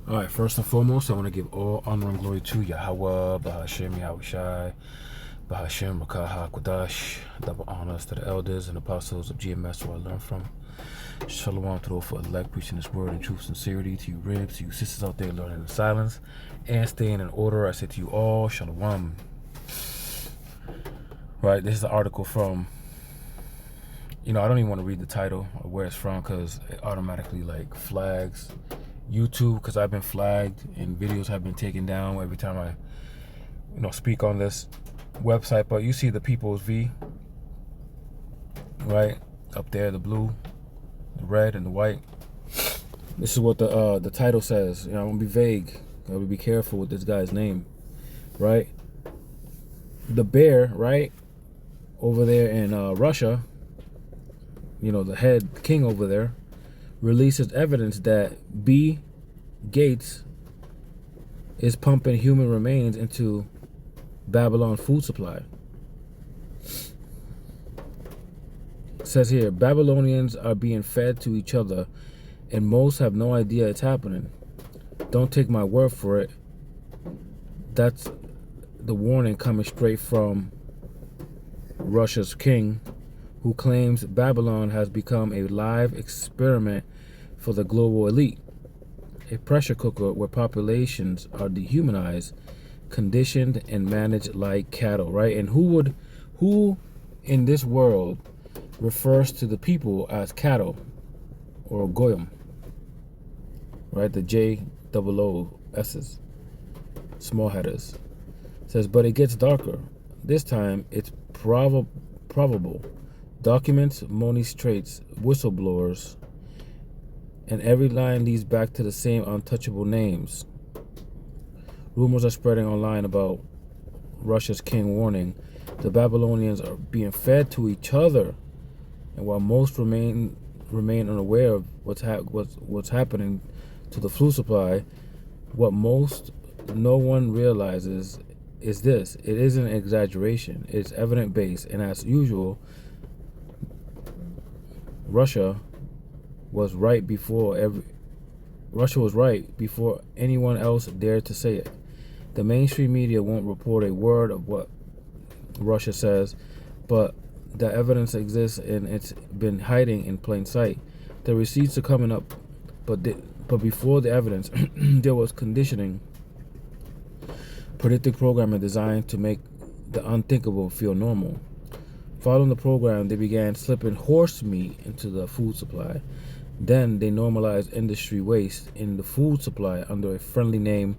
All right, first and foremost, I want to give all honor and glory to Yahweh, Bahashem, Yahushai, Bahashem, Rakah, HaKodash. Double honors to the elders and apostles of GMS who I learned from. Shalom to those for elect, preaching this word in truth, sincerity. To you ribs, to you sisters out there learning in silence and staying in order, I say to you all, Shalom. Right, this is an article from, I don't even want to read the title or where it's from because it automatically flags YouTube, because I've been flagged and videos have been taken down every time I speak on this website. But you see the People's V right up there, the blue, the red, and the white. This is what the title says. I'm gonna be vague. Gotta be careful with this guy's name, right? The bear, right, over there in Russia, the head king over there, releases evidence that B. Gates is pumping human remains into Babylon food supply. It says here, Babylonians are being fed to each other and most have no idea it's happening. Don't take my word for it. That's the warning coming straight from Russia's king, who claims Babylon has become a live experiment for the global elite, a pressure cooker where populations are dehumanized, conditioned, and managed like cattle, right? And who in this world refers to the people as cattle or goyim, right? The JOOS's, small headers. It says, but it gets darker. This time it's probable. Documents, Moni's traits, whistleblowers, and every line leads back to the same untouchable names. Rumors are spreading online about Russia's king warning the Babylonians are being fed to each other, and while most remain unaware of what's happening to the food supply, what no one realizes is this: it isn't an exaggeration; it's evidence based, and as usual, Russia was right before anyone else dared to say it. The mainstream media won't report a word of what Russia says, but the evidence exists and it's been hiding in plain sight. The receipts are coming up, but before the evidence, there was conditioning, predictive programming designed to make the unthinkable feel normal. Following the program, they began slipping horse meat into the food supply. Then they normalized industry waste in the food supply under a friendly name,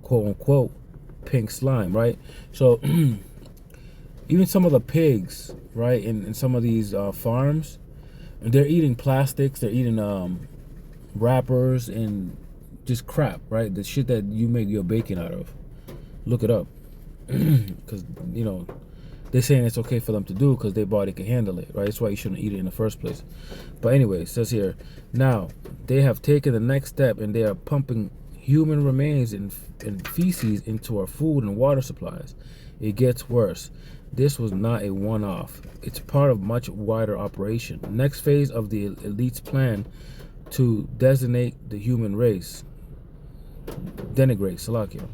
quote unquote, pink slime, right? So even some of the pigs, right, in some of these farms, they're eating plastics, they're eating wrappers and just crap, right? The shit that you make your bacon out of. Look it up. Because, they're saying it's okay for them to do because their body can handle it, right? That's why you shouldn't eat it in the first place. But anyway, it says here, now they have taken the next step and they are pumping human remains and feces into our food and water supplies. It gets worse. This was not a one-off. It's part of much wider operation. Next phase of the elite's plan to designate the human race. Denigrate, Salakia.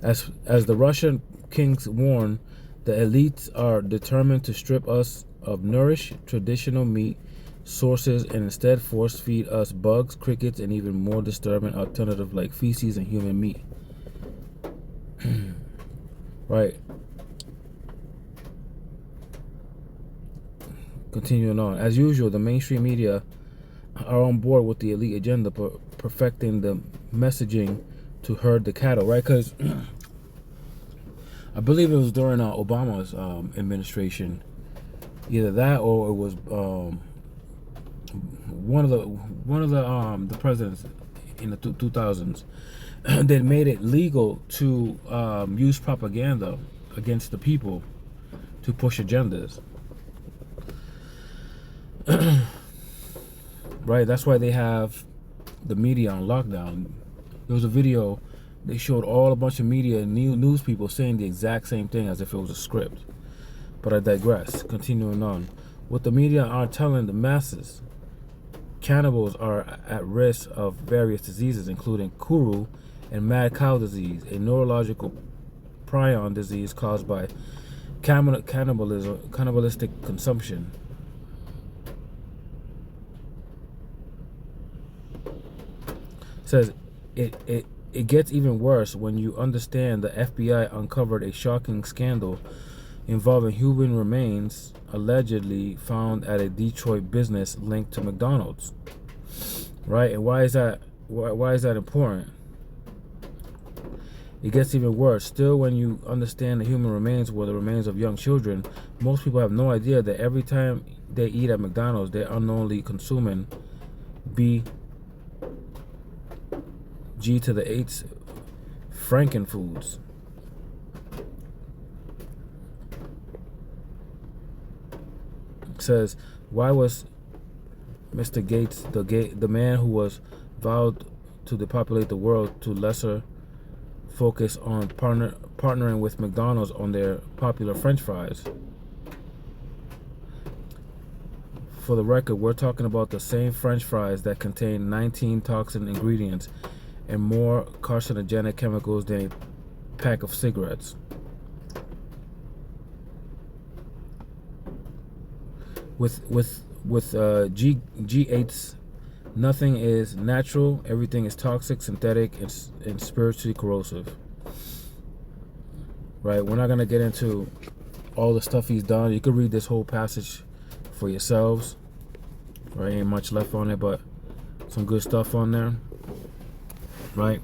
As the Russian kings warn, the elites are determined to strip us of nourished traditional meat sources and instead force feed us bugs, crickets, and even more disturbing alternatives like feces and human meat. Right. Continuing on. As usual, the mainstream media are on board with the elite agenda, perfecting the messaging to herd the cattle, right? Because I believe it was during Obama's administration, either that or it was one of the presidents in the 2000s that made it legal to use propaganda against the people to push agendas. Right, that's why they have the media on lockdown. There was a video, they showed a bunch of media and news people saying the exact same thing as if it was a script. But I digress. Continuing on. What the media are telling the masses cannibals are at risk of various diseases, including Kuru and mad cow disease, a neurological prion disease caused by cannibalistic consumption. It says it gets even worse when you understand the FBI uncovered a shocking scandal involving human remains allegedly found at a Detroit business linked to McDonald's. Right? And why is that important? It gets even worse. Still, when you understand the human remains were the remains of young children, most people have no idea that every time they eat at McDonald's, they're unknowingly consuming G to the 8th Frankenfoods. It says, why was Mr. Gates, the man who was vowed to depopulate the world, to lesser focus on partnering with McDonald's on their popular French fries? For the record, we're talking about the same French fries that contain 19 toxic ingredients and more carcinogenic chemicals than a pack of cigarettes. With G8s, nothing is natural. Everything is toxic, synthetic, and spiritually corrosive. Right? We're not gonna get into all the stuff he's done. You could read this whole passage for yourselves. Right? Ain't much left on it, but some good stuff on there. Right?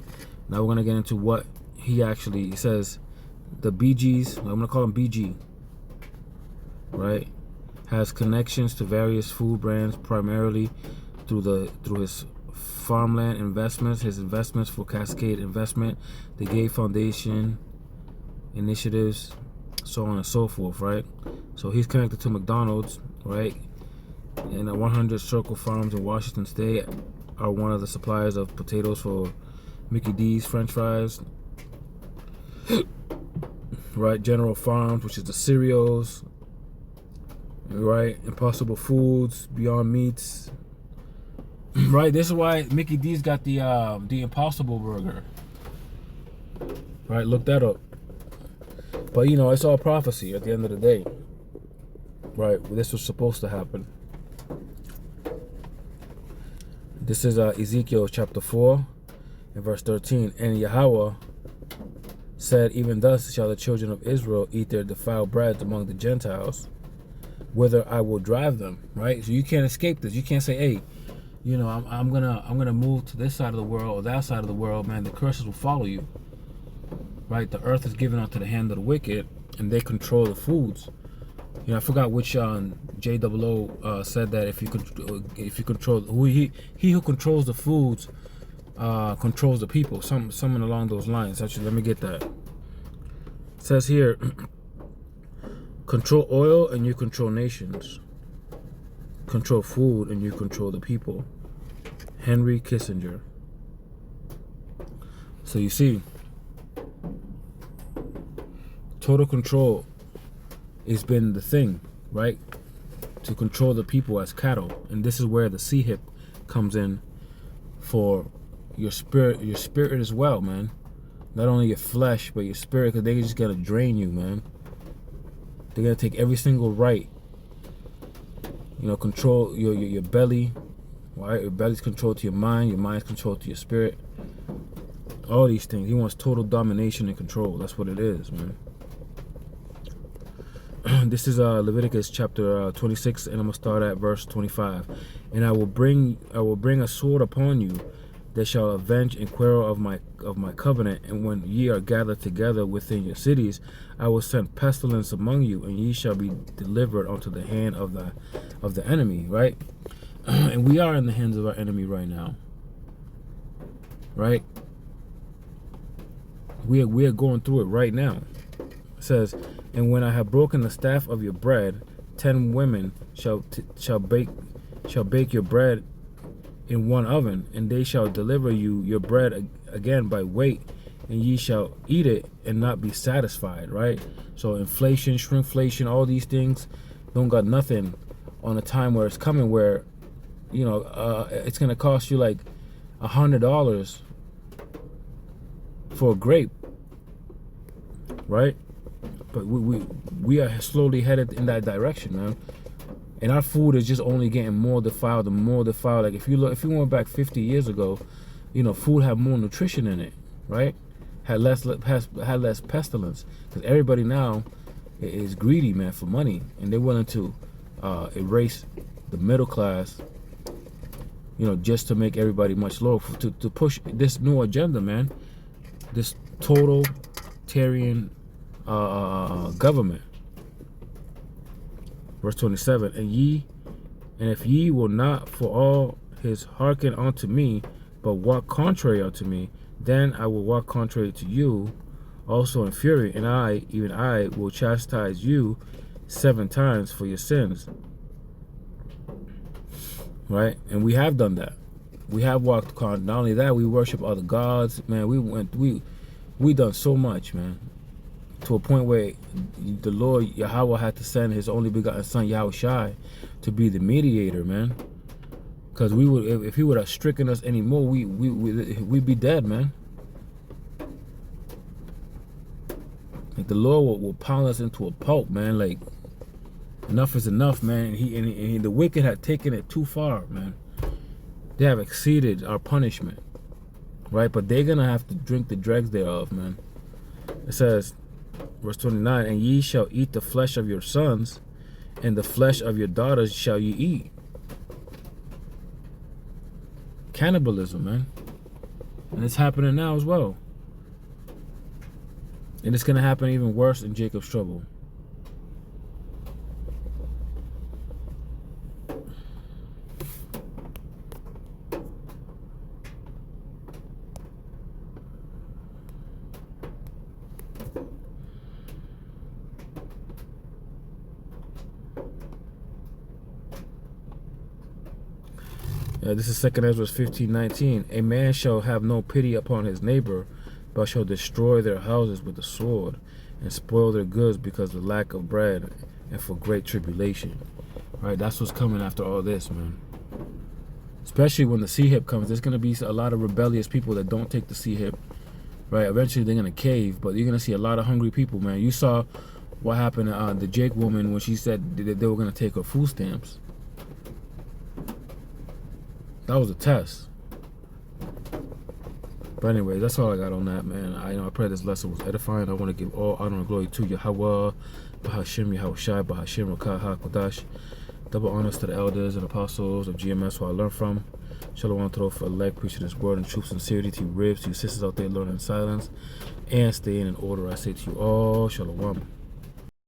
Now we're gonna get into what he says. The BGs, I'm gonna call him BG. Right? Has connections to various food brands, primarily through his farmland investments, his investments for Cascade Investment, the Gay Foundation initiatives, so on and so forth, right? So he's connected to McDonald's, right? And 100 Circle Farms in Washington State are one of the suppliers of potatoes for Mickey D's French fries. Right? General Farms, which is the cereals. Right? Impossible Foods, Beyond Meats. Right? This is why Mickey D's got the Impossible Burger. Right? Look that up. But you know, it's all prophecy at the end of the day. Right? This was supposed to happen. This is Ezekiel chapter 4 and verse 13. And Yahweh said, even thus shall the children of Israel eat their defiled bread among the Gentiles, whither I will drive them. Right? So you can't escape this. You can't say, hey, you know, I'm gonna move to this side of the world or that side of the world, man. The curses will follow you. Right? The earth is given unto the hand of the wicked, and they control the foods. You know, I forgot which JOO said that if you control he who controls the foods controls the people. Something along those lines. Actually, let me get that. It says here, control oil and you control nations. Control food and you control the people. Henry Kissinger. So you see, total control has been the thing, right? To control the people as cattle. And this is where the C-hip comes in for your spirit as well, man. Not only your flesh, but your spirit, because they just gotta drain you, man. They're gonna take every single right. You know, control your belly, right? Your belly's controlled to your mind's controlled to your spirit. All these things. He wants total domination and control. That's what it is, man. This is Leviticus chapter 26, and I'm gonna start at verse 25. And I will bring a sword upon you that shall avenge and quarrel of my covenant. And when ye are gathered together within your cities, I will send pestilence among you, and ye shall be delivered unto the hand of the enemy. Right? And we are in the hands of our enemy right now. Right? We are going through it right now. It says, and when I have broken the staff of your bread, 10 women shall bake your bread in one oven, and they shall deliver you your bread again by weight, and ye shall eat it and not be satisfied. Right? So inflation, shrinkflation, all these things don't got nothing on a time where it's coming, where it's gonna cost you like $100 for a grape, right? But we are slowly headed in that direction, man. And our food is just only getting more defiled and more defiled. Like if you went back 50 years ago, food had more nutrition in it, right? Had less pestilence, because everybody now is greedy, man, for money, and they're willing to erase the middle class, just to make everybody much lower, to push this new agenda, man. This totalitarian government. Verse 27, and if ye will not for all his hearken unto me, but walk contrary unto me, then I will walk contrary to you also in fury, and even I, will chastise you 7 times for your sins. Right? And we have done that. We have walked contrary. Not only that, we worship other gods, man. We done so much, man, to a point where the Lord Yahweh had to send his only begotten son Yahushai to be the mediator, man. Because if he would have stricken us anymore, we'd be dead, man. Like the Lord will pound us into a pulp, man. Like enough is enough, man. And the wicked had taken it too far, man. They have exceeded our punishment, right? But they're gonna have to drink the dregs thereof, man. It says, verse 29, and ye shall eat the flesh of your sons, and the flesh of your daughters shall ye eat. Cannibalism, man. And it's happening now as well. And it's going to happen even worse in Jacob's trouble. This is 2 Ezra 15:19. A man shall have no pity upon his neighbor, but shall destroy their houses with the sword, and spoil their goods because of lack of bread and for great tribulation. Right? That's what's coming after all this, man. Especially when the C-hip comes, there's going to be a lot of rebellious people that don't take the C-hip. Right? Eventually they're going to cave, but you're going to see a lot of hungry people, man. You saw what happened to the Jake woman when she said that they were going to take her food stamps. That was a test. But anyway, that's all I got on that, man. I pray this lesson was edifying. I want to give all honor and glory to Yahweh, Bahashim Yahushai, Bahashim Rakah HaKodash. Double honors to the elders and apostles of GMS who I learned from. Shalom to those for elect, preaching this word in true sincerity, to you ribs, to you sisters out there learning in silence, and staying in order. I say to you all, Shalom.